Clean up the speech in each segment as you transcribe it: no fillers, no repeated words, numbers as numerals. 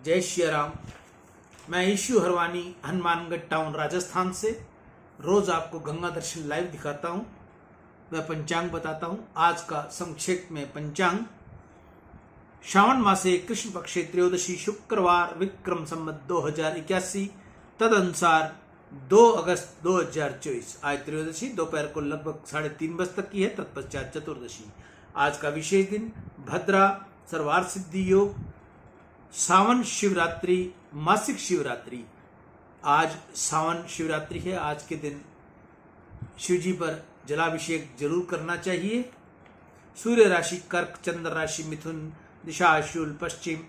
जय श्री राम। मैं issue Harwani Hanumangarh town Rajasthan से रोज आपको गंगा दर्शन लाइव दिखाता हूँ। मैं पंचांग बताता हूँ। आज का संक्षेप में पंचांग श्रावण मासे कृष्ण पक्षे त्रयोदशी शुक्रवार विक्रम संवत 2081 तदनुसार 2 अगस्त 2024। आज त्रयोदशी दोपहर को लगभग 3:30 बजे तक की है, तत्पश्चात चतुर्दशी। आज का विशेष दिन भद्रा सर्वार्थ सिद्धि योग, सावन शिवरात्रि, मासिक शिवरात्रि। आज सावन शिवरात्रि है। आज के दिन शिव जी पर जलाभिषेक जरूर करना चाहिए। सूर्य राशि कर्क, चंद्र राशि मिथुन, दिशा शूल पश्चिम,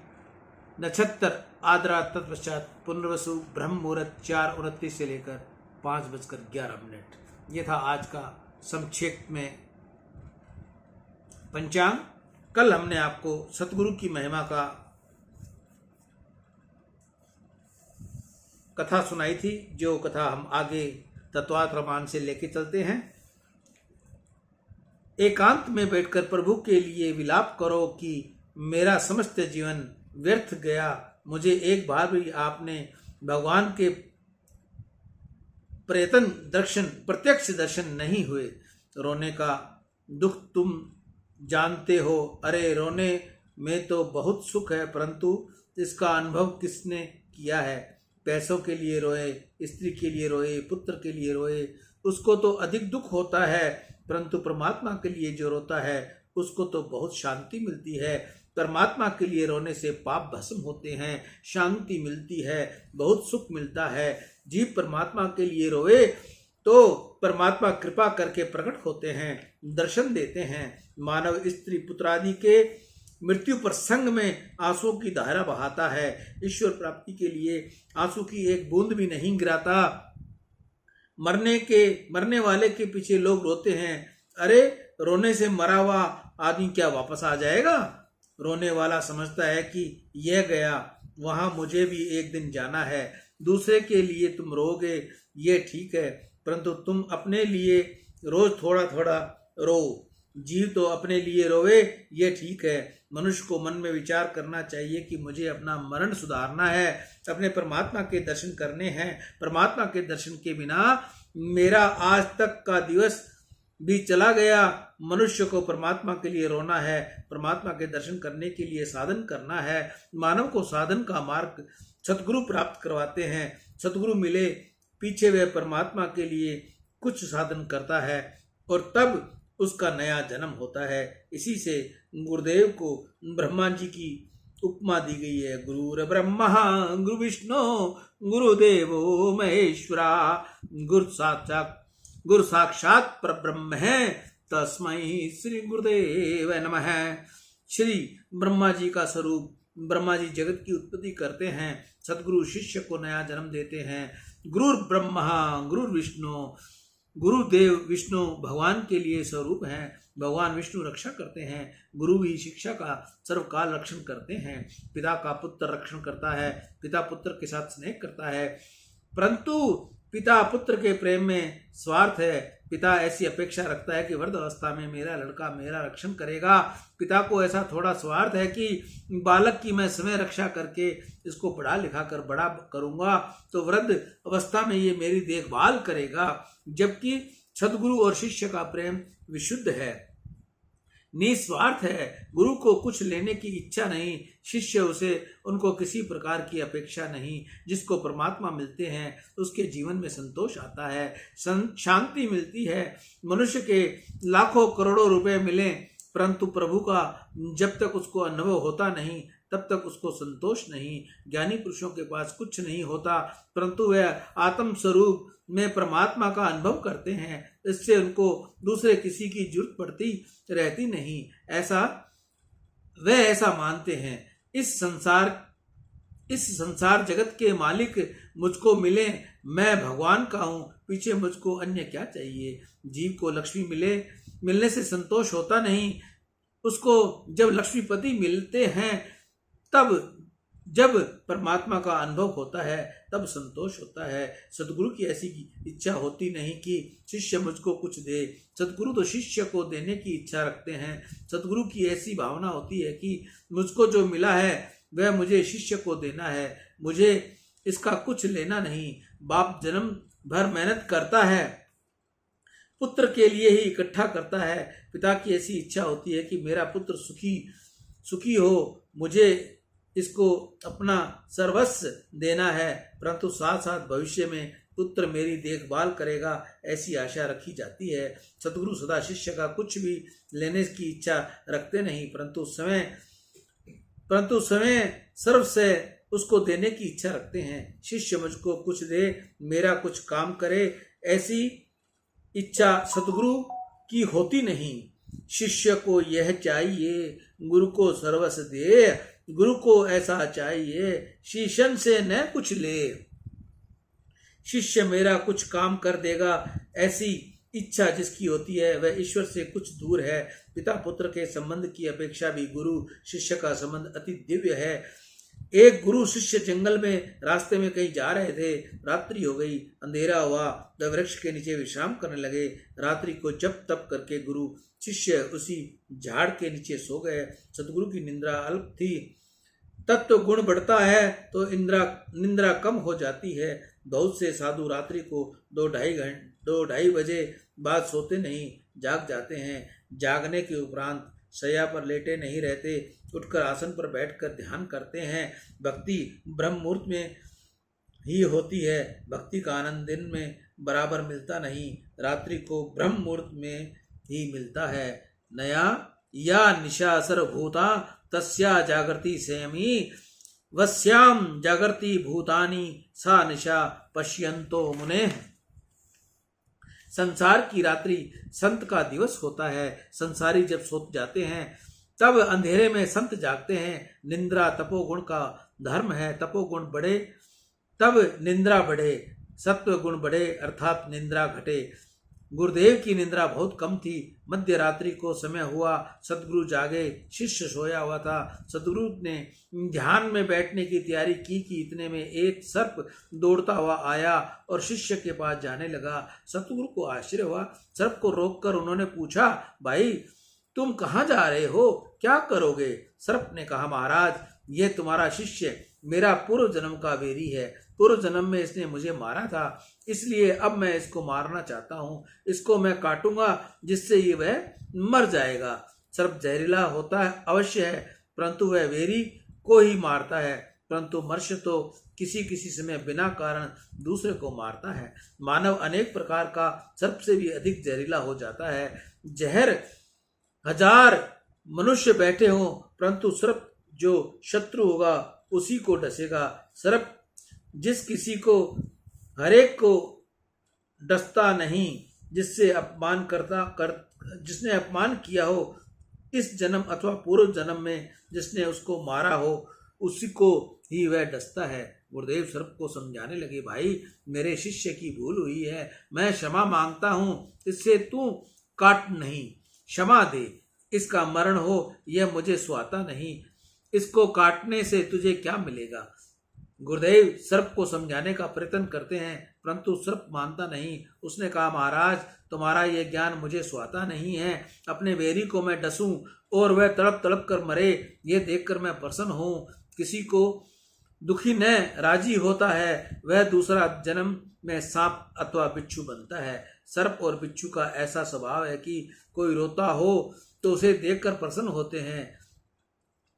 नक्षत्र आद्रा, तत्पश्चात पुनर्वसु, ब्रह्म मुहूर्त 4:29 से लेकर 5:11। यह था आज का संक्षेप में पंचांग। कल हमने आपको सतगुरु की महिमा का कथा सुनाई थी, जो कथा हम आगे तत्वार्थ रामायण से लेके चलते हैं। एकांत में बैठकर प्रभु के लिए विलाप करो कि मेरा समस्त जीवन व्यर्थ गया, मुझे एक बार भी आपने भगवान के प्रत्यक्ष दर्शन नहीं हुए। रोने का दुख तुम जानते हो। अरे रोने में तो बहुत सुख है, परंतु इसका अनुभव किसने किया है। पैसों के लिए रोए, स्त्री के लिए रोए, पुत्र के लिए रोए, उसको तो अधिक दुख होता है, परंतु परमात्मा के लिए जो रोता है उसको तो बहुत शांति मिलती है। परमात्मा के लिए रोने से पाप भस्म होते हैं, शांति मिलती है, बहुत सुख मिलता है। जीव परमात्मा के लिए रोए तो परमात्मा कृपा करके प्रकट होते हैं, दर्शन देते हैं। मानव स्त्री पुत्र आदि के मृत्यु प्रसंग में आंसू की धारा बहाता है। ईश्वर प्राप्ति के लिए आंसू की एक बूंद भी नहीं गिराता। मरने वाले के पीछे लोग रोते हैं। अरे रोने से मरा हुआ आदमी क्या वापस आ जाएगा। रोने वाला समझता है कि यह गया, वहां मुझे भी एक दिन जाना है। दूसरे के लिए तुम रोगे ये ठीक है, परंतु तुम अपने लिए रोज थोड़ा थोड़ा रो। जीव तो अपने लिए रोवे ये ठीक है। मनुष्य को मन में विचार करना चाहिए कि मुझे अपना मरण सुधारना है, अपने परमात्मा के दर्शन करने हैं। परमात्मा के दर्शन के बिना मेरा आज तक का दिवस भी चला गया। मनुष्य को परमात्मा के लिए रोना है, परमात्मा के दर्शन करने के लिए साधन करना है। मानव को साधन का मार्ग सतगुरु प्राप्त करवाते हैं। सतगुरु मिले, पीछे वह परमात्मा के लिए कुछ साधन करता है और तब उसका नया जन्म होता है। इसी से गुरुदेव को ब्रह्मा जी की उपमा दी गई है। गुरुर ब्रह्मा गुरु विष्णु गुरुदेवो महेश्वरा, गुरु साक्षात परब्रह्म है, तस्मै श्री गुरुदेव नमः। श्री ब्रह्मा जी का स्वरूप, ब्रह्मा जी जगत की उत्पत्ति करते हैं। सतगुरु शिष्य को नया जन्म देते हैं। गुरुर ब्रह्मा गुरु विष्णु, गुरुदेव विष्णु भगवान के लिए स्वरूप हैं। भगवान विष्णु रक्षा करते हैं। गुरु भी शिक्षा का सर्वकाल रक्षण करते हैं। पिता का पुत्र रक्षण करता है, पिता पुत्र के साथ स्नेह करता है, परंतु पिता पुत्र के प्रेम में स्वार्थ है। पिता ऐसी अपेक्षा रखता है कि वृद्ध अवस्था में मेरा लड़का मेरा रक्षण करेगा। पिता को ऐसा थोड़ा स्वार्थ है कि बालक की मैं समय रक्षा करके इसको पढ़ा लिखा कर बड़ा करूंगा तो वृद्ध अवस्था में ये मेरी देखभाल करेगा। जबकि सद्गुरु और शिष्य का प्रेम विशुद्ध है, निस्वार्थ है। गुरु को कुछ लेने की इच्छा नहीं, शिष्य उसे उनको किसी प्रकार की अपेक्षा नहीं। जिसको परमात्मा मिलते हैं उसके जीवन में संतोष आता है, शांति मिलती है। मनुष्य के लाखों करोड़ों रुपए मिले, परंतु प्रभु का जब तक उसको अनुभव होता नहीं तब तक उसको संतोष नहीं। ज्ञानी पुरुषों के पास कुछ नहीं होता, परंतु वह आत्म स्वरूप में परमात्मा का अनुभव करते हैं। इससे उनको दूसरे किसी की जरूरत पड़ती रहती नहीं, ऐसा मानते हैं। इस संसार जगत के मालिक मुझको मिले, मैं भगवान का हूँ, पीछे मुझको अन्य क्या चाहिए। जीव को लक्ष्मी मिलने से संतोष होता नहीं। उसको जब लक्ष्मीपति मिलते हैं तब जब परमात्मा का अनुभव होता है तब संतोष होता है। सदगुरु की ऐसी इच्छा होती नहीं कि शिष्य मुझको कुछ दे। सदगुरु तो शिष्य को देने की इच्छा रखते हैं। सदगुरु की ऐसी भावना होती है कि मुझको जो मिला है वह मुझे शिष्य को देना है, मुझे इसका कुछ लेना नहीं। बाप जन्म भर मेहनत करता है, पुत्र के लिए ही इकट्ठा करता है। पिता की ऐसी इच्छा होती है कि मेरा पुत्र सुखी हो, मुझे इसको अपना सर्वस्व देना है, परंतु साथ साथ भविष्य में पुत्र मेरी देखभाल करेगा, ऐसी आशा रखी जाती है। सतगुरु सदा शिष्य का कुछ भी लेने की इच्छा रखते नहीं, परंतु समय सर्व से उसको देने की इच्छा रखते हैं। शिष्य मुझको कुछ दे, मेरा कुछ काम करे, ऐसी इच्छा सतगुरु की होती नहीं। शिष्य को यह चाहिए, गुरु को सर्वस्व दे, गुरु को ऐसा चाहिए, शिष्यन से न कुछ ले। शिष्य मेरा कुछ काम कर देगा, ऐसी इच्छा जिसकी होती है वह ईश्वर से कुछ दूर है। पिता पुत्र के संबंध की अपेक्षा भी गुरु शिष्य का संबंध अति दिव्य है। एक गुरु शिष्य जंगल में रास्ते में कहीं जा रहे थे। रात्रि हो गई, अंधेरा हुआ, वे वृक्ष के नीचे विश्राम करने लगे। रात्रि को जप तप करके गुरु शिष्य उसी झाड़ के नीचे सो गए। सतगुरु की निंद्रा अल्प थी। तत्व गुण बढ़ता है तो निंद्रा कम हो जाती है। बहुत से साधु रात्रि को 2-2.5 बजे बाद सोते नहीं, जाग जाते हैं। जागने के उपरांत शैया पर लेटे नहीं रहते, उठकर आसन पर बैठकर ध्यान करते हैं। भक्ति ब्रह्म मुहूर्त में ही होती है। भक्ति का आनंद दिन में बराबर मिलता नहीं, रात्रि को ब्रह्म मुहूर्त में ही मिलता है। नया या निशा सर्वभूता तस्या जागृति संयमी, वस्याम जागृति भूतानि सा निशा पश्यन्तो मुने। संसार की रात्रि संत का दिवस होता है। संसारी जब सो जाते हैं तब अंधेरे में संत जागते हैं। निंद्रा तपोगुण का धर्म है। तपोगुण बढ़े तब निंद्रा बढ़े, सत्व गुण बढ़े अर्थात निंद्रा घटे। गुरुदेव की निंद्रा बहुत कम थी। मध्य रात्रि को समय हुआ, सतगुरु जागे, शिष्य सोया हुआ था। सतगुरु ने ध्यान में बैठने की तैयारी की कि इतने में एक सर्प दौड़ता हुआ आया और शिष्य के पास जाने लगा। सतगुरु को आश्चर्य हुआ। सर्प को रोककर उन्होंने पूछा, भाई तुम कहाँ जा रहे हो, क्या करोगे? सर्प ने कहा, महाराज ये तुम्हारा शिष्य मेरा पूर्व जन्म का वेरी है। पूर्व जन्म में इसने मुझे मारा था, इसलिए अब मैं इसको मारना चाहता हूँ। इसको मैं काटूंगा जिससे ये वह मर जाएगा। सर्प जहरीला होता है अवश्य है, परंतु वह वेरी को ही मारता है। परंतु मनुष्य तो किसी किसी समय बिना कारण दूसरे को मारता है। मानव अनेक प्रकार का सर्प से भी अधिक जहरीला हो जाता है। जहर 1000 मनुष्य बैठे हों, परंतु सर्प जो शत्रु होगा उसी को डसेगा। सर्प जिस किसी को हरेक को डसता नहीं, जिससे जिसने अपमान किया हो इस जन्म अथवा पूर्व जन्म में, जिसने उसको मारा हो उसी को ही वह डसता है। गुरुदेव सर्प को समझाने लगे, भाई मेरे शिष्य की भूल हुई है, मैं क्षमा मांगता हूँ, इससे तू काट नहीं, क्षमा दे। इसका मरण हो यह मुझे सुहाता नहीं, इसको काटने से तुझे क्या मिलेगा? गुरुदेव सर्प को समझाने का प्रयत्न करते हैं, परंतु सर्प मानता नहीं। उसने कहा, महाराज तुम्हारा यह ज्ञान मुझे सुहाता नहीं है। अपने वेरी को मैं डसूं और वह तड़प तड़प कर मरे, ये देखकर मैं प्रसन्न हूँ। किसी को दुखी न राजी होता है, वह दूसरा जन्म में सांप अथवा बिच्छू बनता है। सर्प और बिच्छू का ऐसा स्वभाव है कि कोई रोता हो तो उसे देखकर प्रसन्न होते हैं।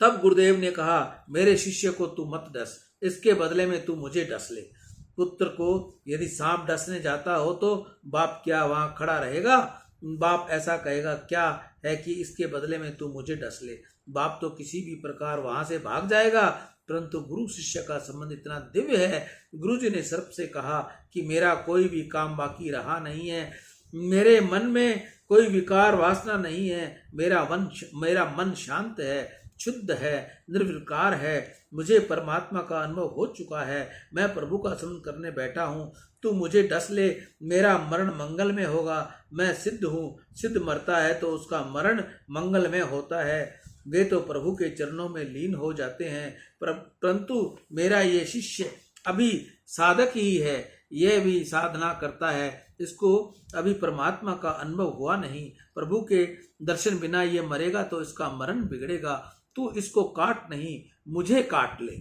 तब गुरुदेव ने कहा, मेरे शिष्य को तू मत डस, इसके बदले में तू मुझे डस ले। पुत्र को यदि सांप डसने जाता हो तो बाप क्या वहां खड़ा रहेगा? बाप ऐसा कहेगा, क्या है कि इसके बदले में तू मुझे डस ले। बाप तो किसी भी प्रकार वहां से भाग जाएगा। परंतु गुरु शिष्य का संबंध इतना दिव्य है। गुरुजी ने सर्प से कहा कि मेरा कोई भी काम बाकी रहा नहीं है, मेरे मन में कोई विकार वासना नहीं है, मेरा मन शांत है, शुद्ध है, निर्विकार है, मुझे परमात्मा का अनुभव हो चुका है, मैं प्रभु का स्मरण करने बैठा हूँ। तू मुझे डस ले, मेरा मरण मंगल में होगा। मैं सिद्ध हूँ, सिद्ध मरता है तो उसका मरण मंगल में होता है। वे तो प्रभु के चरणों में लीन हो जाते हैं, परंतु मेरा ये शिष्य अभी साधक ही है, यह भी साधना करता है, इसको अभी परमात्मा का अनुभव हुआ नहीं। प्रभु के दर्शन बिना ये मरेगा तो इसका मरण बिगड़ेगा। तू इसको काट नहीं, मुझे काट ले।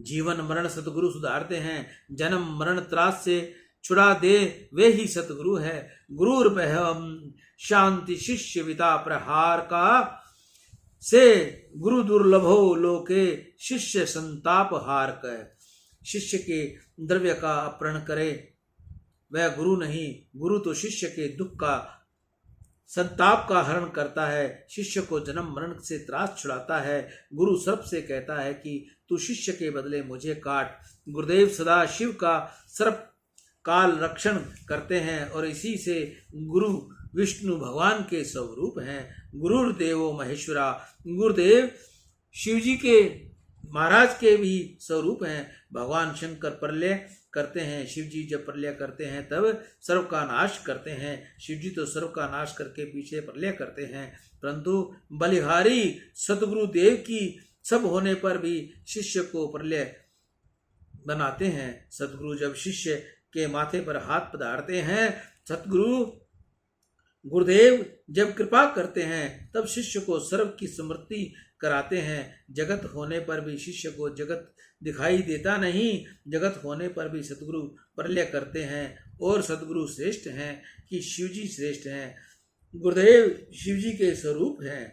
जीवन मरण सतगुरु सुधारते हैं, जन्म मरण त्रास से छुड़ा दे वे ही सतगुरु है। गुरुर बहम शांति शिष्य विता प्रहार का, से गुरु दुर्लभो लोके शिष्य संताप हार कर। शिष्य के द्रव्य का अपहरण करे वह गुरु नहीं, गुरु तो शिष्य के दुख का संताप का हरण करता है, शिष्य को जन्म मरण से त्रास छुड़ाता है। गुरु सर्प से कहता है कि तू शिष्य के बदले मुझे काट। गुरुदेव सदा शिव का सर्प काल रक्षण करते हैं और इसी से गुरु विष्णु भगवान के स्वरूप हैं। गुरुर्देवो महेश्वरा, गुरुदेव शिव जी के महाराज के भी स्वरूप हैं। भगवान शंकर प्रलय करते हैं, शिव जी जब प्रलय करते हैं तब सर्व का नाश करते हैं। शिव जी तो सर्व का नाश करके पीछे प्रलय करते हैं, परंतु बलिहारी सतगुरु देव की सब होने पर भी शिष्य को प्रलय बनाते हैं। सतगुरु जब शिष्य के माथे पर हाथ पधारते हैं, सतगुरु गुरुदेव जब कृपा करते हैं तब शिष्य को सर्व की स्मृति कराते हैं। जगत होने पर भी शिष्य को जगत दिखाई देता नहीं, जगत होने पर भी सतगुरु प्रलय करते हैं। और सतगुरु श्रेष्ठ हैं कि शिवजी श्रेष्ठ हैं। गुरुदेव शिवजी के स्वरूप हैं।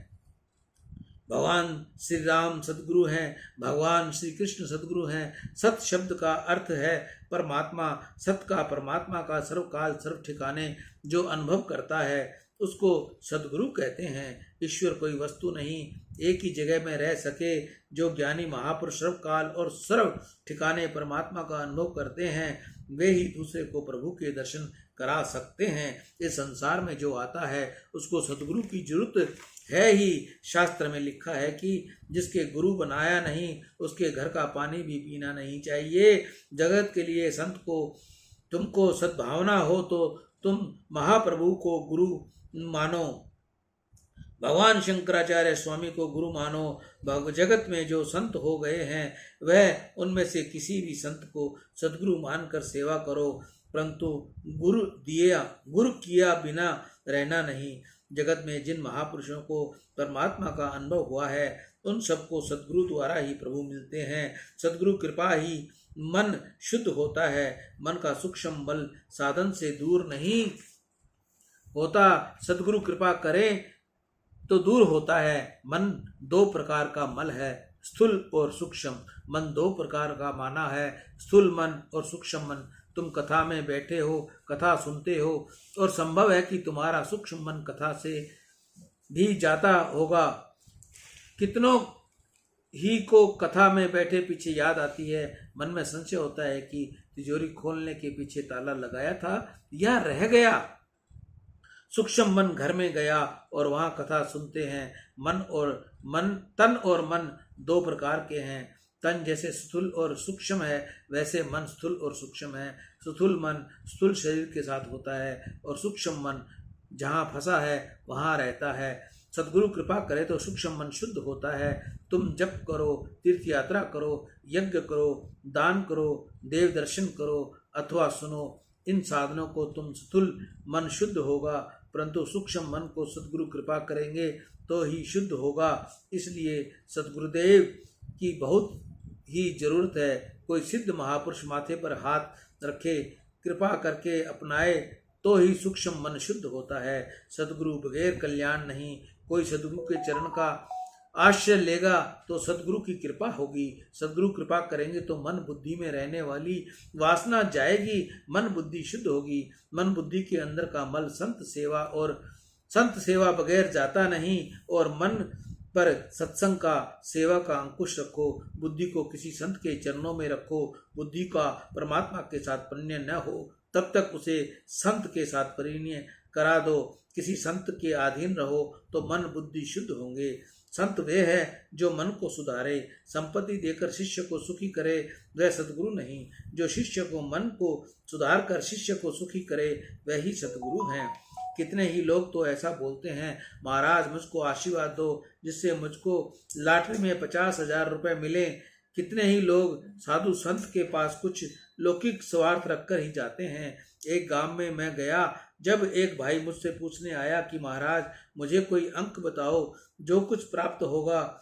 भगवान श्री राम सतगुरु हैं, भगवान श्री कृष्ण सतगुरु हैं। सत शब्द का अर्थ है परमात्मा। सत का परमात्मा का सर्वकाल सर्व ठिकाने जो अनुभव करता है उसको सतगुरु कहते हैं। ईश्वर कोई वस्तु नहीं, एक ही जगह में रह सके। जो ज्ञानी महापुरुष सर्वकाल और सर्व ठिकाने परमात्मा का अनुभव करते हैं वे ही दूसरे को प्रभु के दर्शन करा सकते हैं। इस संसार में जो आता है उसको सतगुरु की जरूरत है ही। शास्त्र में लिखा है कि जिसके गुरु बनाया नहीं उसके घर का पानी भी पीना नहीं चाहिए। जगत के लिए संत को तुमको सद्भावना हो तो तुम महाप्रभु को गुरु मानो, भगवान शंकराचार्य स्वामी को गुरु मानो। जगत में जो संत हो गए हैं वह उनमें से किसी भी संत को सदगुरु मानकर सेवा करो, परंतु गुरु किया बिना रहना नहीं। जगत में जिन महापुरुषों को परमात्मा का अनुभव हुआ है उन सबको सदगुरु द्वारा ही प्रभु मिलते हैं। सदगुरु कृपा ही मन शुद्ध होता है। मन का सूक्ष्म बल साधन से दूर नहीं होता, सदगुरु कृपा करे तो दूर होता है। मन दो प्रकार का मल है, स्थूल और सूक्ष्म। मन दो प्रकार का माना है, स्थूल मन और सूक्ष्म मन। तुम कथा में बैठे हो, कथा सुनते हो और संभव है कि तुम्हारा सूक्ष्म मन कथा से भी जाता होगा। कितनों ही को कथा में बैठे पीछे याद आती है, मन में संशय होता है कि तिजोरी खोलने के पीछे ताला लगाया था या रह गया। सूक्ष्म मन घर में गया और वहां कथा सुनते हैं। तन और मन दो प्रकार के हैं। तन जैसे स्थूल और सूक्ष्म है वैसे मन स्थूल और सूक्ष्म है। स्थूल मन स्थूल शरीर के साथ होता है और सूक्ष्म मन जहाँ फंसा है वहाँ रहता है। सदगुरु कृपा करे तो सूक्ष्म मन शुद्ध होता है। तुम जप करो, तीर्थ यात्रा करो, यज्ञ करो, दान करो, देव दर्शन करो अथवा सुनो, इन साधनों को तुम स्थूल मन शुद्ध होगा, परंतु सूक्ष्म मन को सदगुरु कृपा करेंगे तो ही शुद्ध होगा। इसलिए सदगुरुदेव की बहुत ही जरूरत है। कोई सिद्ध महापुरुष माथे पर हाथ रखे, कृपा करके अपनाए तो ही सूक्ष्म मन शुद्ध होता है। सदगुरु बगैर कल्याण नहीं। कोई सदगुरु के चरण का आश्रय लेगा तो सदगुरु की कृपा होगी। सदगुरु कृपा करेंगे तो मन बुद्धि में रहने वाली वासना जाएगी, मन बुद्धि शुद्ध होगी। मन बुद्धि के अंदर का मल संत सेवा बगैर जाता नहीं। और मन पर सत्संग का सेवा का अंकुश रखो। बुद्धि को किसी संत के चरणों में रखो। बुद्धि का परमात्मा के साथ परिणय न हो तब तक उसे संत के साथ परिणय करा दो। किसी संत के अधीन रहो तो मन बुद्धि शुद्ध होंगे। संत वे है जो मन को सुधारे, संपत्ति देकर शिष्य को सुखी करे, वह सतगुरु नहीं। जो शिष्य को मन को सुधार कर शिष्य को सुखी करे वही सतगुरु हैं। कितने ही लोग तो ऐसा बोलते हैं, महाराज मुझको आशीर्वाद दो जिससे मुझको लॉटरी में 50,000 रुपये मिले। कितने ही लोग साधु संत के पास कुछ लौकिक स्वार्थ रखकर ही जाते हैं। एक गांव में मैं गया जब एक भाई मुझसे पूछने आया कि महाराज मुझे कोई अंक बताओ, जो कुछ प्राप्त होगा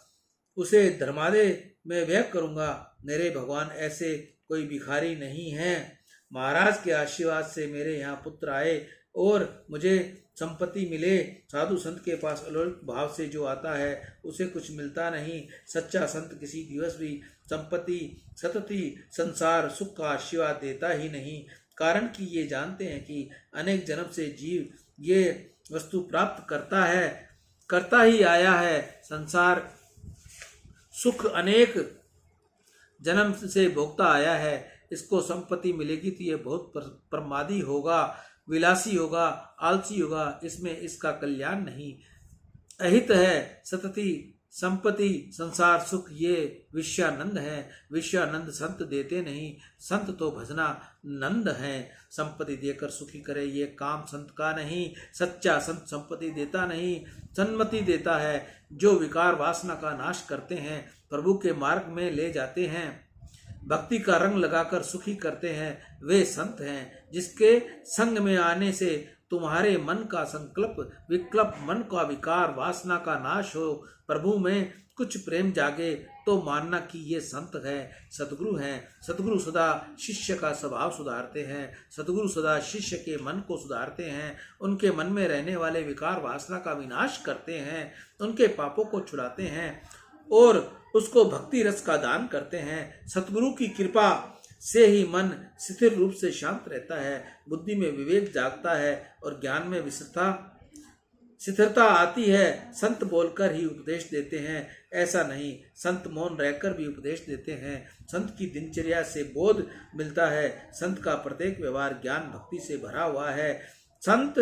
उसे धर्मादय में व्यय करूंगा। मेरे भगवान ऐसे कोई भिखारी नहीं हैं। महाराज के आशीर्वाद से मेरे यहाँ पुत्र आए और मुझे संपत्ति मिले। साधु संत के पास अलौकिक भाव से जो आता है उसे कुछ मिलता नहीं। सच्चा संत किसी दिवस भी संपत्ति, सतति, संसार, सुख का आशीर्वाद देता ही नहीं। कारण कि ये जानते हैं कि अनेक जन्म से जीव ये वस्तु प्राप्त करता ही आया है। संसार सुख अनेक जन्म से भोगता आया है। इसको संपत्ति मिलेगी तो ये बहुत प्रमादी होगा, विलासी होगा, आलसी होगा, इसमें इसका कल्याण नहीं। अहित है सतति, संपत्ति, संसार सुख, ये विषयानंद है। विषयानंद संत देते नहीं, संत तो भजना नंद है। संपत्ति देकर सुखी करे ये काम संत का नहीं। सच्चा संत संपत्ति देता नहीं, सन्मति देता है। जो विकार वासना का नाश करते हैं, प्रभु के मार्ग में ले जाते हैं, भक्ति का रंग लगाकर सुखी करते हैं, वे संत हैं। जिसके संग में आने से तुम्हारे मन का संकल्प विकल्प, मन का विकार वासना का नाश हो, प्रभु में कुछ प्रेम जागे, तो मानना कि ये संत है, सतगुरु हैं। सतगुरु सदा शिष्य का स्वभाव सुधारते हैं। सतगुरु सदा शिष्य के मन को सुधारते हैं। उनके मन में रहने वाले विकार वासना का विनाश करते हैं, उनके पापों को छुड़ाते हैं और उसको भक्ति रस का दान करते हैं। सतगुरु की कृपा से ही मन स्थिर रूप से शांत रहता है, बुद्धि में विवेक जागता है और ज्ञान में स्थिरता आती है। संत बोलकर ही उपदेश देते हैं, ऐसा नहीं, संत मौन रहकर भी उपदेश देते हैं। संत की दिनचर्या से बोध मिलता है। संत का प्रत्येक व्यवहार ज्ञान भक्ति से भरा हुआ है। संत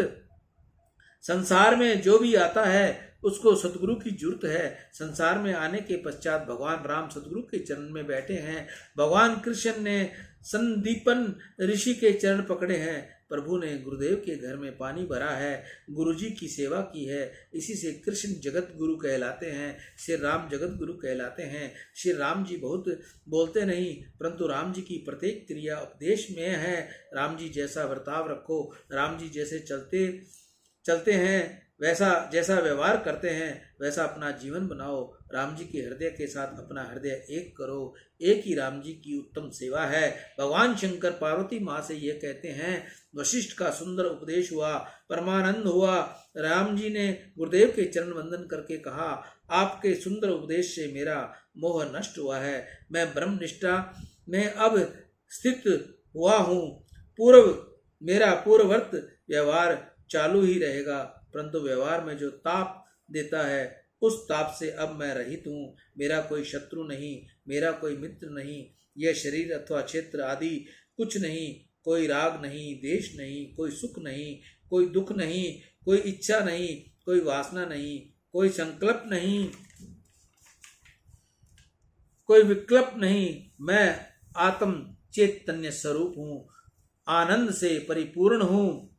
संसार में जो भी आता है उसको सतगुरु की जरूरत है। संसार में आने के पश्चात भगवान राम सतगुरु के चरण में बैठे हैं। भगवान कृष्ण ने संदीपन ऋषि के चरण पकड़े हैं। प्रभु ने गुरुदेव के घर में पानी भरा है, गुरुजी की सेवा की है। इसी से कृष्ण जगत गुरु कहलाते हैं, श्री राम जगत गुरु कहलाते हैं। श्री राम जी बहुत बोलते नहीं, परंतु राम जी की प्रत्येक क्रिया उपदेश में है। राम जी जैसा बर्ताव रखो, राम जी जैसे चलते हैं, वैसा जैसा व्यवहार करते हैं, वैसा अपना जीवन बनाओ। राम जी के हृदय के साथ अपना हृदय एक करो। एक ही राम जी की उत्तम सेवा है। भगवान शंकर पार्वती माँ से ये कहते हैं, वशिष्ठ का सुंदर उपदेश हुआ, परमानंद हुआ। राम जी ने गुरुदेव के चरण वंदन करके कहा, आपके सुंदर उपदेश से मेरा मोह नष्ट हुआ है। मैं ब्रह्म निष्ठा में अब स्थित हुआ हूँ। मेरा पूर्ववर्त व्यवहार चालू ही रहेगा, परंतु व्यवहार में जो ताप देता है उस ताप से अब मैं रहित हूँ। मेरा कोई शत्रु नहीं, मेरा कोई मित्र नहीं, यह शरीर अथवा क्षेत्र आदि कुछ नहीं। कोई राग नहीं, द्वेष नहीं, कोई सुख नहीं, कोई दुख नहीं, कोई इच्छा नहीं, कोई वासना नहीं, कोई संकल्प नहीं, कोई विकल्प नहीं। मैं आत्म चैतन्य स्वरूप हूँ, आनंद से परिपूर्ण हूँ।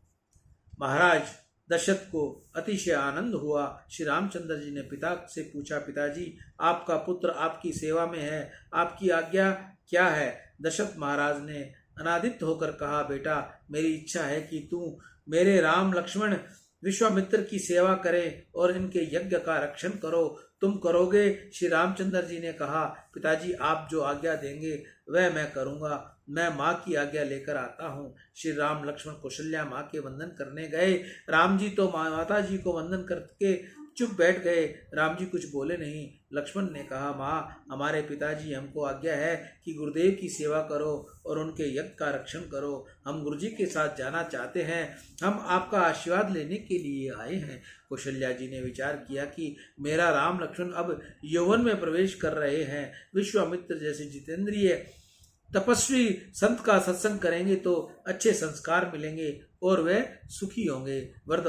महाराज दशरथ को अतिशय आनंद हुआ। श्री रामचंद्र जी ने पिता से पूछा, पिताजी आपका पुत्र आपकी सेवा में है, आपकी आज्ञा क्या है? दशरथ महाराज ने अनादित होकर कहा, बेटा मेरी इच्छा है कि तू मेरे राम लक्ष्मण विश्वामित्र की सेवा करे और इनके यज्ञ का रक्षण करो। तुम करोगे? श्री रामचंद्र जी ने कहा, पिताजी आप जो आज्ञा देंगे वह मैं करूंगा। मैं माँ की आज्ञा लेकर आता हूँ। श्री राम लक्ष्मण कौशल्या माँ के वंदन करने गए। राम जी तो माता जी को वंदन करके चुप बैठ गए। राम जी कुछ बोले नहीं। लक्ष्मण ने कहा, माँ हमारे पिताजी हमको आज्ञा है कि गुरुदेव की सेवा करो और उनके यज्ञ का रक्षण करो। हम गुरुजी के साथ जाना चाहते हैं, हम आपका आशीर्वाद लेने के लिए आए हैं। कौशल्या जी ने विचार किया कि मेरा राम लक्ष्मण अब यौवन में प्रवेश कर रहे हैं। विश्वामित्र जैसे जितेंद्रिय तपस्वी संत का सत्संग करेंगे तो अच्छे संस्कार मिलेंगे और वे सुखी होंगे। वर्ध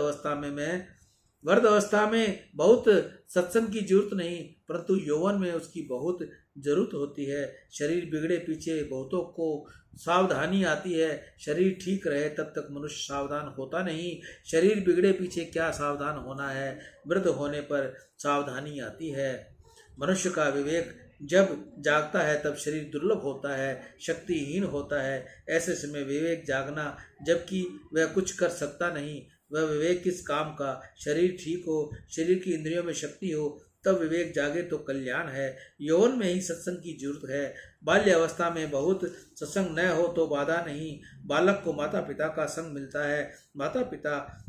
अवस्था में बहुत सत्संग की जरूरत नहीं, परंतु यौवन में उसकी बहुत जरूरत होती है। शरीर बिगड़े पीछे बहुतों को सावधानी आती है। शरीर ठीक रहे तब तक मनुष्य सावधान होता नहीं। शरीर बिगड़े पीछे क्या सावधान होना है? वृद्ध होने पर सावधानी आती है। मनुष्य का विवेक जब जागता है तब शरीर दुर्लभ होता है, शक्तिहीन होता है। ऐसे समय विवेक जागना, जबकि वह कुछ कर सकता नहीं, वह विवेक किस काम का। शरीर ठीक हो, शरीर की इंद्रियों में शक्ति हो, तब विवेक जागे तो कल्याण है। यौवन में ही सत्संग की जरूरत है। बाल्य अवस्था में बहुत सत्संग न हो तो बाधा नहीं। बालक को माता पिता का संग मिलता है, माता पिता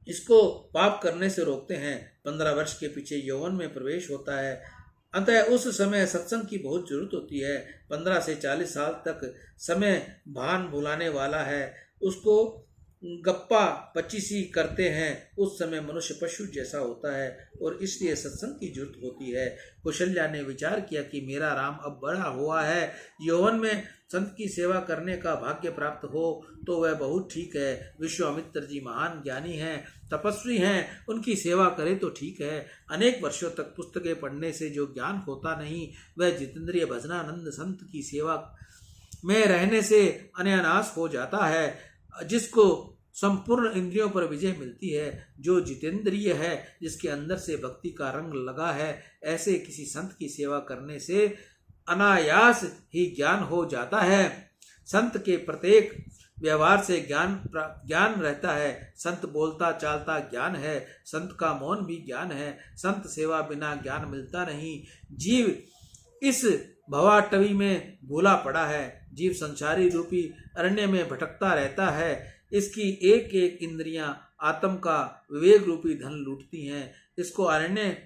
इसको पाप करने से रोकते हैं। 15 वर्ष के पीछे यौवन में प्रवेश होता है, अतः उस समय सत्संग की बहुत जरूरत होती है। 15 से 40 साल तक समय भान भुलाने वाला है, उसको गप्पा पचीसी करते हैं। उस समय मनुष्य पशु जैसा होता है और इसलिए सत्संग की जरूरत होती है। कौशल्या ने विचार किया कि मेरा राम अब बड़ा हुआ है, यौवन में संत की सेवा करने का भाग्य प्राप्त हो तो वह बहुत ठीक है। विश्वामित्र जी महान ज्ञानी हैं, तपस्वी हैं, उनकी सेवा करे तो ठीक है। अनेक वर्षों तक पुस्तकें पढ़ने से जो ज्ञान होता नहीं, वह जितेंद्रिय भजनानंद संत की सेवा में रहने से अनायास हो जाता है। जिसको संपूर्ण इंद्रियों पर विजय मिलती है, जो जितेंद्रिय है, जिसके अंदर से भक्ति का रंग लगा है, ऐसे किसी संत की सेवा करने से अनायास ही ज्ञान हो जाता है। संत के प्रत्येक व्यवहार से ज्ञान रहता है। संत बोलता चालता ज्ञान है, संत का मौन भी ज्ञान है। संत सेवा बिना ज्ञान मिलता नहीं। जीव इस भवाटवी में भूला पड़ा है। जीव संसारी रूपी अरण्य में भटकता रहता है। इसकी एक एक इंद्रियां आत्म का विवेक रूपी धन लूटती हैं। इसको अरण्य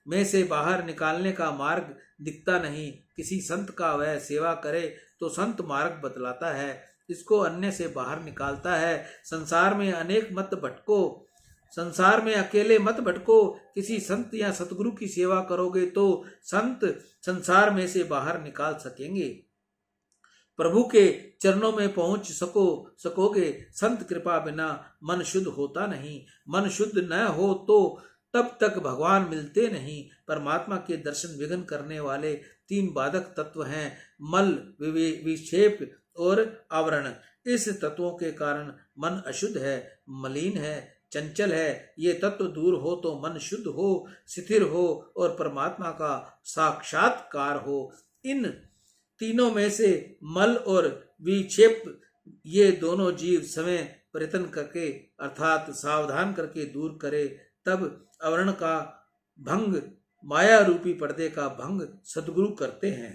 में से बाहर निकालने का मार्ग दिखता नहीं। किसी संत का वह सेवा करे तो संत मार्ग बतलाता है, इसको अन्य से बाहर निकालता है। संसार में अनेक मत भटको, संसार में अकेले मत भटको। किसी संत या सतगुरु की सेवा करोगे तो संत संसार में से बाहर निकाल सकेंगे। प्रभु के चरणों में पहुंच सकोगे। संत कृपा बिना मन शुद्ध होता नहीं। मन शुद्ध न हो तो तब तक भगवान मिलते नहीं। परमात्मा के दर्शन विघ्न करने वाले 3 बाधक तत्व हैं, मल, विक्षेप और आवरण। इस तत्वों के कारण मन अशुद्ध है, मलिन है, चंचल है। ये तत्व दूर हो तो मन शुद्ध हो, स्थिर हो और परमात्मा का साक्षात्कार हो। इन तीनों में से मल और विक्षेप ये दोनों जीव समय प्रयत्न करके अर्थात सावधान करके दूर करे, तब आवरण का भंग, माया रूपी पर्दे का भंग सद्गुरु करते हैं।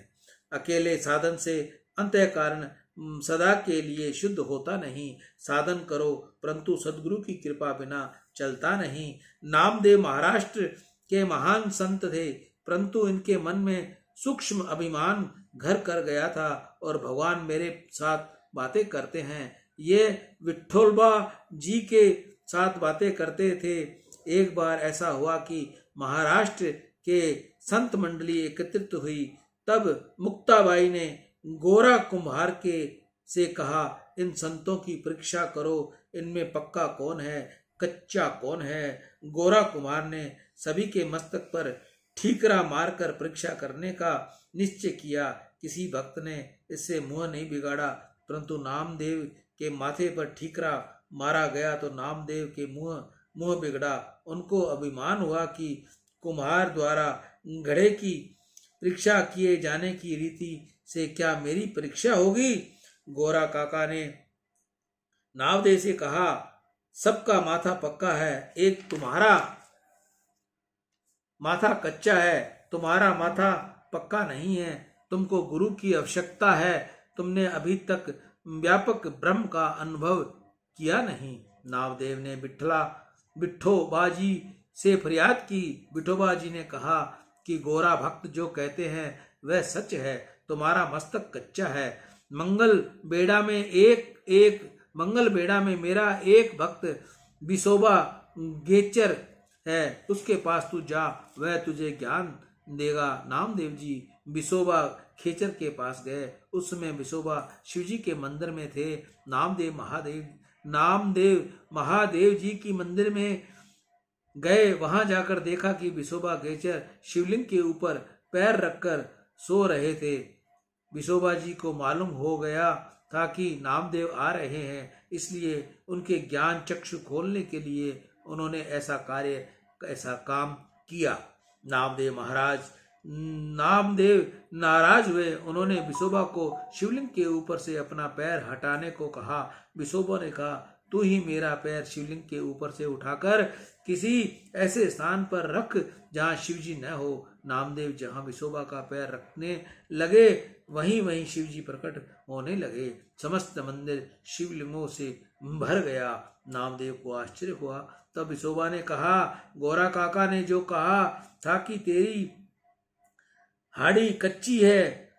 अकेले साधन से अंतःकरण सदा के लिए शुद्ध होता नहीं। साधन करो परंतु सद्गुरु की कृपा बिना चलता नहीं। नामदेव महाराष्ट्र के महान संत थे, परंतु इनके मन में सूक्ष्म अभिमान घर कर गया था और भगवान मेरे साथ बातें करते हैं, ये विठोलबा जी के साथ बातें करते थे। एक बार ऐसा हुआ कि महाराष्ट्र के संत मंडली एकत्रित हुई, तब मुक्ताबाई ने गोरा कुम्हार के से कहा, इन संतों की परीक्षा करो, इनमें पक्का कौन है, कच्चा कौन है। गोरा कुम्हार ने सभी के मस्तक पर ठीकरा मारकर परीक्षा करने का निश्चय किया। किसी भक्त ने इससे मुंह नहीं बिगाड़ा, परंतु नामदेव के माथे पर ठीकरा मारा गया तो नामदेव के मुंह बिगड़ा। उनको अभिमान हुआ कि कुम्हार द्वारा घड़े की परीक्षा किए जाने की रीति से क्या मेरी परीक्षा होगी। गोरा काका ने नामदेव से कहा, सबका माथा पक्का है, एक तुम्हारा माथा कच्चा है, तुम्हारा माथा पक्का नहीं है। तुमको गुरु की आवश्यकता है, तुमने अभी तक व्यापक ब्रह्म का अनुभव किया नहीं। नामदेव ने विठोबाजी से फरियाद की। विठोबाजी ने कहा कि गोरा भक्त जो कहते हैं वह सच है, तुम्हारा मस्तक कच्चा है। मंगल बेड़ा में मेरा एक भक्त बिसोबा गेचर है, उसके पास तू जा, वह तुझे ज्ञान देगा। नामदेव जी बिसोबा खेचर के पास गए। उस समय बिसोबा शिवजी के मंदिर में थे। नामदेव महादेव जी की मंदिर में गए। वहां जाकर देखा कि बिसोबा गेचर शिवलिंग के ऊपर पैर रखकर सो रहे थे। बिसोबा जी को मालूम हो गया था कि नामदेव आ रहे हैं, इसलिए उनके ज्ञान चक्षु खोलने के लिए उन्होंने ऐसा काम किया। नामदेव महाराज नामदेव नाराज हुए। उन्होंने विशोबा को शिवलिंग के ऊपर से अपना पैर हटाने को कहा। विशोबा ने कहा, तू ही मेरा पैर शिवलिंग के ऊपर से उठाकर किसी ऐसे स्थान पर रख जहाँ शिवजी न हो। नामदेव जहाँ विशोबा का पैर रखने लगे वहीं वहीं शिवजी प्रकट होने लगे। समस्त मंदिर शिवलिंगों से भर गया। नामदेव को आश्चर्य हुआ। तब विशोबा ने कहा, गोरा काका ने जो कहा था कि तेरी हाड़ी कच्ची है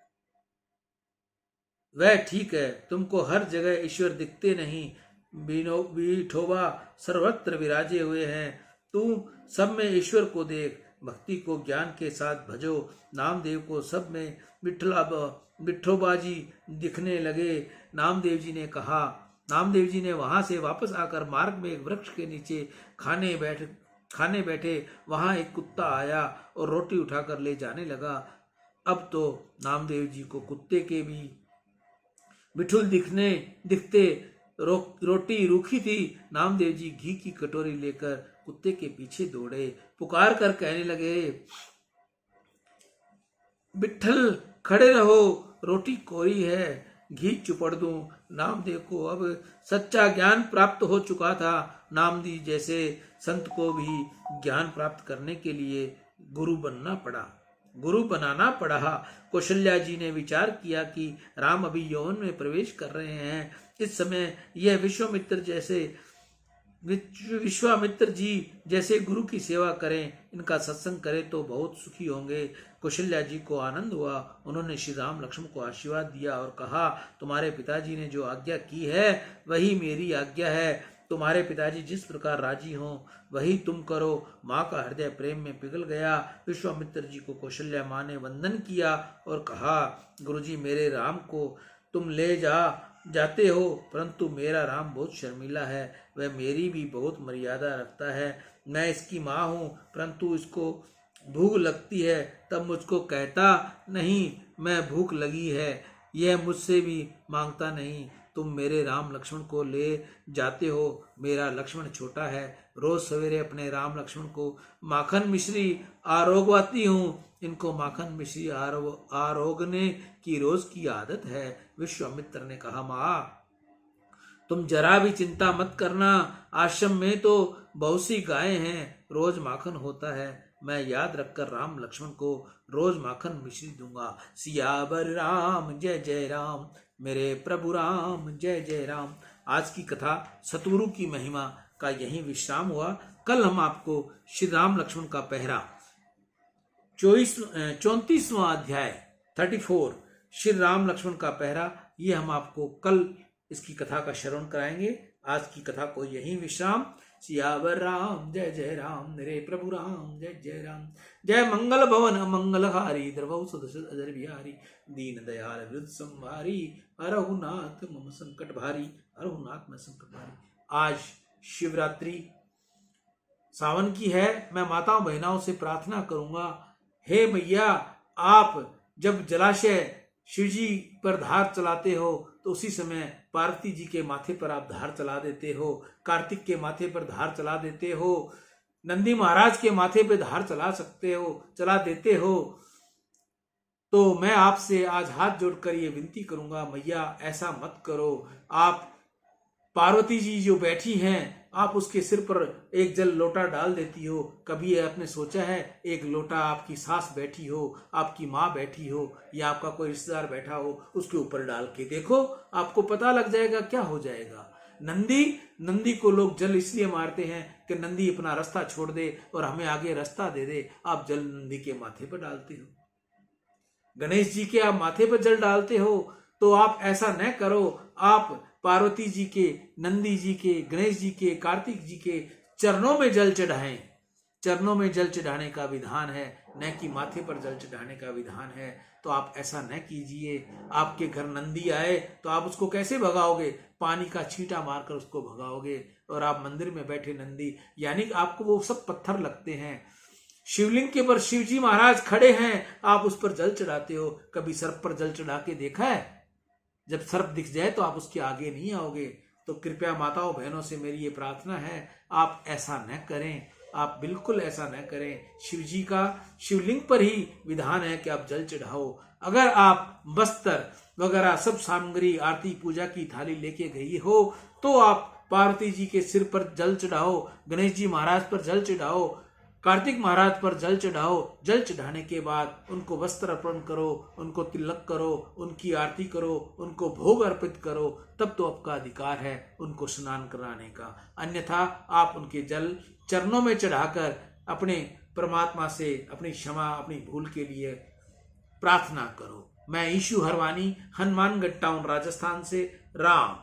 वह ठीक है। तुमको हर जगह ईश्वर दिखते नहीं, विठोबा सर्वत्र विराजे हुए हैं। तू सब में ईश्वर को देख, भक्ति को ज्ञान के साथ भजो। नामदेव को सब में विठोबाजी दिखने लगे। नामदेव जी ने वहां से वापस आकर मार्ग में एक वृक्ष के नीचे खाने बैठे। वहां एक कुत्ता आया और रोटी उठाकर ले जाने लगा। अब तो नामदेव जी को कुत्ते के भी बिठुल दिखते। रोटी रूखी थी। नामदेव जी घी की कटोरी लेकर कुत्ते के पीछे दौड़े। पुकार कर कहने लगे, बिट्ठल खड़े रहो, रोटी कोरी है, घी चुपड़ दूं। नामदेव को अब सच्चा ज्ञान प्राप्त हो चुका था। नामदेव जैसे संत को भी ज्ञान प्राप्त करने के लिए गुरु बनाना पड़ा। कौशल्या जी ने विचार किया कि राम अभी यौवन में प्रवेश कर रहे हैं। इस समय यह विश्वामित्र जी जैसे गुरु की सेवा करें, इनका सत्संग करें तो बहुत सुखी होंगे। कौशल्या जी को आनंद हुआ। उन्होंने श्री राम लक्ष्मण को आशीर्वाद दिया और कहा, तुम्हारे पिताजी ने जो आज्ञा की है वही मेरी आज्ञा है। तुम्हारे पिताजी जिस प्रकार राजी हों वही तुम करो। माँ का हृदय प्रेम में पिघल गया। विश्वामित्र जी को कौशल्या माँ ने वंदन किया और कहा, गुरुजी, मेरे राम को तुम ले जाते हो, परंतु मेरा राम बहुत शर्मीला है। वह मेरी भी बहुत मर्यादा रखता है। मैं इसकी माँ हूँ, परंतु इसको भूख लगती है तब मुझको कहता नहीं मैं भूख लगी है। यह मुझसे भी मांगता नहीं। तुम मेरे राम लक्ष्मण को ले जाते हो। मेरा लक्ष्मण छोटा है। रोज सवेरे अपने राम लक्ष्मण को माखन मिश्री आरोगवाती हूँ। इनको माखन मिश्री आरोगने की रोज की आदत है। विश्वामित्र ने कहा, माँ तुम जरा भी चिंता मत करना। आश्रम में तो बहुत सी गायें हैं, रोज माखन होता है। मैं याद रखकर राम लक्ष्मण को रोज माखन मिश्री दूंगा। सियावर राम जय जय राम, मेरे प्रभु राम जय जय राम। आज की कथा सतगुरु की महिमा का यही विश्राम हुआ। कल हम आपको श्री राम लक्ष्मण का पहरा 34वां अध्याय 34 श्री राम लक्ष्मण का पहरा, ये हम आपको कल इसकी कथा का श्रवण कराएंगे। आज की कथा को यही विश्राम। सियावर राम जय जय राम, मेरे प्रभु राम जय जय राम। जय मंगल भवन मंगलहारी, द्रवौ सदस्य अजर बिहारी, दीन दयाल वृद्ध संहारी, हरहुनाथ मम संकट भारी, हरहुनाथ में संकट भारी। आज शिवरात्रि सावन की है। मैं माताओं बहनाओं से प्रार्थना करूंगा, हे मैया, आप जब जलाशय शिवजी पर धार चलाते हो तो उसी समय पार्वती जी के माथे पर आप धार चला देते हो, कार्तिक के माथे पर धार चला देते हो, नंदी महाराज के माथे पर धार चला देते हो। तो मैं आपसे आज हाथ जोड़कर ये विनती करूंगा, मैया ऐसा मत करो। आप पार्वती जी जो बैठी हैं, आप उसके सिर पर एक जल लोटा डाल देती हो। कभी आपने सोचा है एक लोटा आपकी सास बैठी हो, आपकी माँ बैठी हो या आपका कोई रिश्तेदार बैठा हो, उसके ऊपर डाल के देखो, आपको पता लग जाएगा क्या हो जाएगा। नंदी को लोग जल इसलिए मारते हैं कि नंदी अपना रास्ता छोड़ दे और हमें आगे रास्ता दे दे। आप जल नंदी के माथे पर डालते हो। गणेश जी के आप माथे पर जल डालते हो, तो आप ऐसा न करो। आप पार्वती जी के, नंदी जी के, गणेश जी के, कार्तिक जी के चरणों में जल चढ़ाएं। चरणों में जल चढ़ाने का विधान है, न कि माथे पर जल चढ़ाने का विधान है। तो आप ऐसा न कीजिए। आपके घर नंदी आए तो आप उसको कैसे भगाओगे? पानी का छींटा मारकर उसको भगाओगे। और आप मंदिर में बैठे नंदी, यानी आपको वो सब पत्थर लगते हैं। शिवलिंग के पर शिवजी महाराज खड़े हैं, आप उस पर जल चढ़ाते हो। कभी सर्प पर जल चढ़ा के देखा है? जब सर्प दिख जाए तो आप उसके आगे नहीं आओगे। तो कृपया माताओं बहनों से मेरी ये प्रार्थना है, आप ऐसा न करें। आप बिल्कुल ऐसा न करें। शिव जी का शिवलिंग पर ही विधान है कि आप जल चढ़ाओ। अगर आप बस्तर वगैरह सब सामग्री आरती पूजा की थाली लेके गई हो तो आप पार्वती जी के सिर पर जल चढ़ाओ, गणेश जी महाराज पर जल चढ़ाओ, कार्तिक महाराज पर जल चढ़ाओ। जल चढ़ाने के बाद उनको वस्त्र अर्पण करो, उनको तिलक करो, उनकी आरती करो, उनको भोग अर्पित करो, तब तो आपका अधिकार है उनको स्नान कराने का। अन्यथा आप उनके जल चरणों में चढ़ाकर अपने परमात्मा से अपनी क्षमा, अपनी भूल के लिए प्रार्थना करो। मैं ईशु हरवानी, हनुमानगढ़ टाउन, राजस्थान से, राम।